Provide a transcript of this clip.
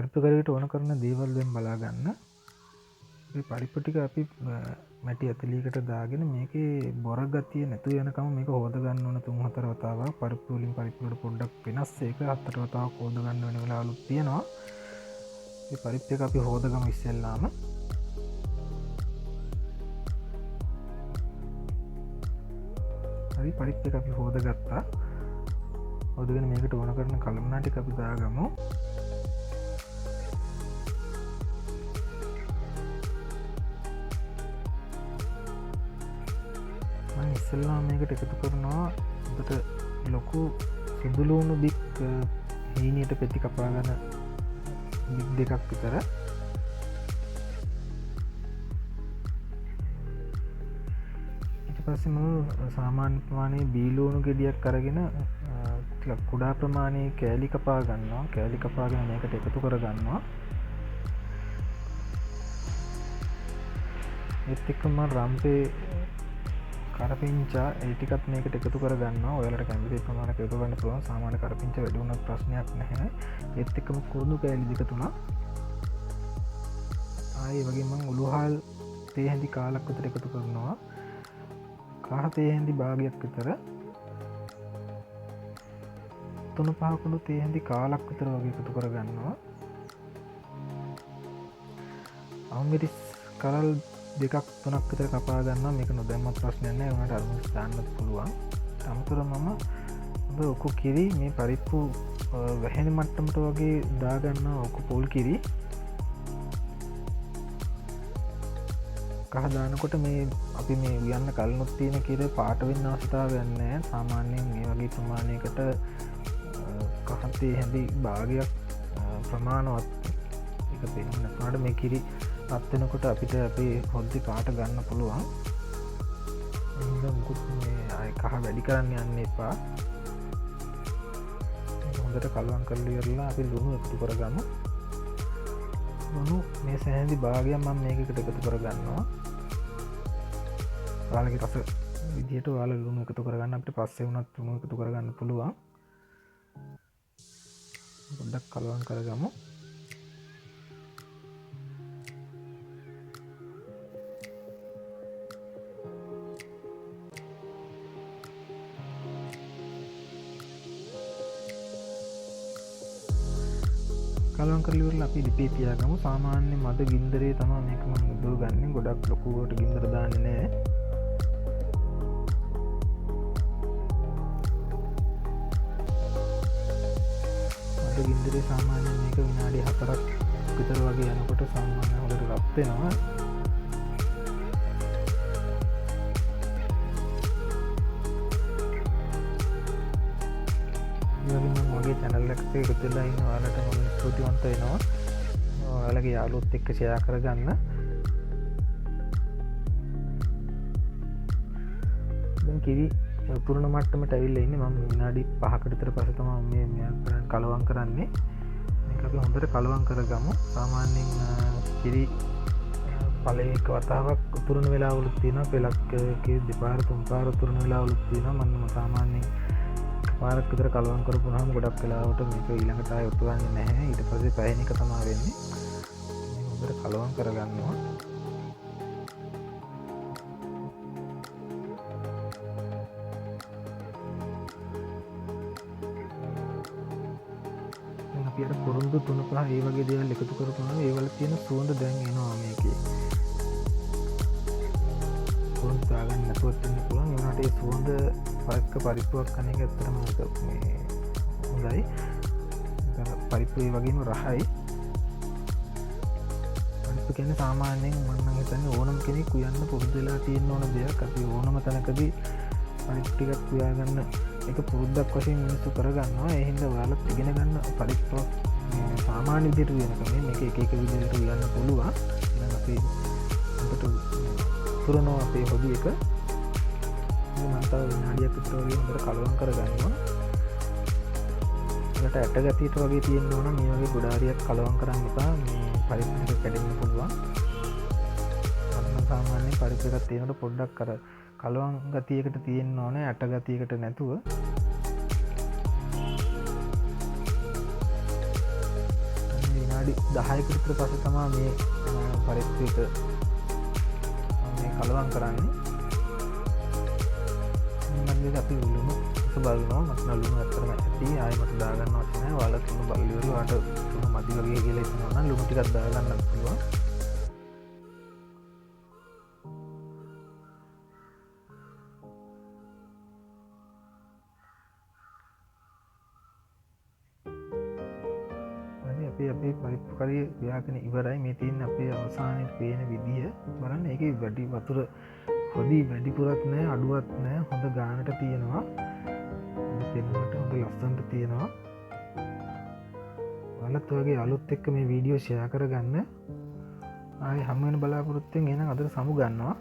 පරිප්පු කරේට ඕන කරන දේවල් දැන් බලා ගන්න. මේ පරිප්පු ටික අපි මැටි ඇතලීකට දාගෙන මේකේ බොර ගතිය නැතු යනකම මේක හොද ගන්න ඕන 3-4 වතාවක්. පරිප්පු වලින් පරිප්පුවට පොඩ්ඩක් වෙනස් ඒක 7 වතාවක් හොද ගන්න වෙන වෙලාවලුත් තියෙනවා. මේ පරිප්පු එක අපි හොදගමු ඉස්සෙල්ලාම. හරි පරිප්පු එක අපි හොදගත්තා. හොදගෙන මේකට ඕන කරන කලමනා ටික අපි දාගමු. ඉස්සල්ලා මේකට එකතු කරනවා උදට ලොකු සුදුලූුණු බික් හීනයට පෙති කපාගන බික් දෙකක් විතර. ඊට පස්සෙම සාමාන්‍ය ප්‍රමාණයේ බීලූුණු ගෙඩියක් කරගෙන කුඩා ප්‍රමාණයේ කෑලි කපා ගන්නවා. කෑලි කපාගෙන මේකට එකතු කර ගන්නවා. ඒත් එක්කම රම්පේ කරපිංචා ඒ ටිකත් මේකට එකතු කර ගන්නවා. ඔයාලට කැමති ප්‍රමාණයක එකතු කරන්න පුළුවන්. සාමාන්‍ය කරපිංචා වැඩි වුණත් ප්‍රශ්නයක් නැහැ. ඒත් එක්කම කුරුඳු කෑලි දෙක තුනක්. ආයේ වගේ මම උළුහල් තේ හැඳි කාලක් විතර එකතු කරනවා. කහ තේ හැඳි භාගයක් විතර. 3-5 කුණු තේ හැඳි කාලක් විතර වගේ එකතු කර ගන්නවා. අවුමිරිස් කරල් 2-3ක් විතර කපා ගන්නවා. මේක නොදැම්මත් ප්‍රශ්නයක් නැහැ. උනාට අරමුණු දාන්නත් පුළුවන්. අමතරව මම ඔකු කිරි මේ පරිප්පු වැහෙන මට්ටමට වගේ දාගන්නවා. ඔකු පොල් කිරි කහ දානකොට මේ අපි මේ උයන්න කලිනුත් තියෙන කිරි පාට වෙන්න අවස්ථාවක් නැහැ. සාමාන්‍යයෙන් මේ වගේ ප්‍රමාණයකට කහතේ හැඳි භාගයක් ප්‍රමාණවත් එක පේන්න නැතුනට මේ කිරි අත්වෙනකොට අපිට අපේ හොද්දි පාට ගන්න පුළුවන්. මුකුත් මේ අය කහ වැඩි කරන්න යන්න එපා. හොඳට කලවම් කරලා ඉවරලා අපි ලුණු එකතු කරගමු. ලුණු මේ සෑහෙන භාගයක් මම මේකකට එකතු කරගන්නවා. ඔයාලගේ රස විදියට ඔයාලා ලුණු එකතු කරගන්න. අපිට පස්සේ වුණත් ලුණු එකතු කරගන්න පුළුවන්. පොඩ්ඩක් කලවම් කරගමු. කලවම් කරලා ඉවරලා අපි ලිපේ තියාගමු. සාමාන්‍ය මද ගින්දරේ තමයි මේක මම උදව ගන්න. ගොඩක් ලොකුවට ගින්දර දාන්නේ නැහැ. මද ගින්දරේ සාමාන්‍යයෙන් මේක විනාඩි 4ක් විතර වගේ යනකොට සාමාන්‍ය හොඳට රත් වෙනවා. මගේ channel එකට එකතු වෙලා ඉන්න ඔයාලට මම ස්තුතිවන්ත වෙනවා. ඔයාලගේ යාළුවොත් එක්ක share කරගන්න. දැන් කිරි පුරණ මට්ටමට ඇවිල්ලා ඉන්නේ. මම විනාඩි 5කට විතර පස්සේ තමයි මේ කලවම් කරන්නේ. මේක අපි හොඳට කලවම් කරගමු. සාමාන්‍යයෙන් කිරි පළවෙනි වතාවක් පුරණ වෙලාවලුත් තියෙනවා. පෙලක් දෙපාර තුන්පාර පුරණ වෙලාවලුත් තියෙනවා. මම සාමාන්‍යයෙන් පාරක් විතර කලවම් කරපුවාම ගොඩක් වෙලාවට මේක ඊළඟට ආයෙ ඔත්තු ගන්නේ නැහැ. ඊට පස්සේ පැහැෙන එක තමයි වෙන්නේ. මේ හොඳට කලවම් කරගන්නවා. දැන් අපි අර කුරුඳු 3-5 ඒ වගේ දේවල් එකතු කරපුවාම ඒවල තියෙන සුවඳ දැන් එනවා මේකේ. කුරුඳු දාගන්න නැතුවත් ඉන්න පුළුවන්. ඒ වුණාට ඒ සුවඳ පරිප්පුවක් කන එක ඇත්තටම මේ හොඳයි. පරිප්පු ඒ වගේම රහයි. පරිප්පු කියන්නේ සාමාන්‍යයෙන් මම නම් හිතන්නේ ඕනම කෙනෙක් උයන්න පුරුදු වෙලා තියෙන ඕන දෙයක්. අපි ඕනම තැනකදී පරිප්පු ටිකක් උයා ගන්න එක පුරුද්දක් වශයෙන් මිනිස්සු කරගන්නවා. ඒ හින්දා ඔයාලා ඉගෙන ගන්න පරිප්පු සාමාන්‍ය විදිහට උයනකම මේක එක එක විදිහට උයන්න පුළුවන්. දැන් අපි අපිට පුරනවා අපේ හොදි එක. මන්තාව විනාඩියක් විතර වගේ හොඳට කලවම් කරගන්නවා. ඒකට ඇට ගතියට වගේ තියෙන්න ඕන. මේ වගේ ගොඩාරියක් කලවම් කරන්න එපා. මේ පරිප්පු එක කැඩෙන්න පුළුවන්. අන්න සාමාන්‍යයෙන් පරිප්පු එකක් තියෙනකොට පොඩ්ඩක් අර කලවම් ගතියකට තියෙන්න ඕනේ. ඇට ගතියකට නැතුව. විනාඩි 10කට විතර පස්සේ තමයි මේ පරිප්පු එක මේ කලවම් කරන්නේ. මම අපි ලුණු බලනවා මට ලුණු ඇත්තටම ඇති ආයෙ මට දාගන්න අවශ්‍ය නැහැ. ඔයාලා තුන බලලි වල වාට තුන මදි වගේ කියලා හිතනවා නම් ලුණු ටිකක් දාගන්නත් පුළුවන්. අපේ පරිප්පු කරිය ව්‍යාකරණ ඉවරයි. මේ තියෙන අපේ අවසානයේ පේන විදිය බලන්න. ඒකේ වැඩි වතුර හොදි වැඩිපුරත් නැහැ අඩුවත් නැහැ. හොඳ ගානට තියෙනවා. පෙනුමට හොඳ ලස්සනට තියෙනවා. ඔයාලත් ඔයගේ අලුත් එක්ක මේ වීඩියෝ ෂෙයා කරගන්න. ආයේ හැම වෙන බලාපොරොත්තුෙන් එන අදට සමු ගන්නවා.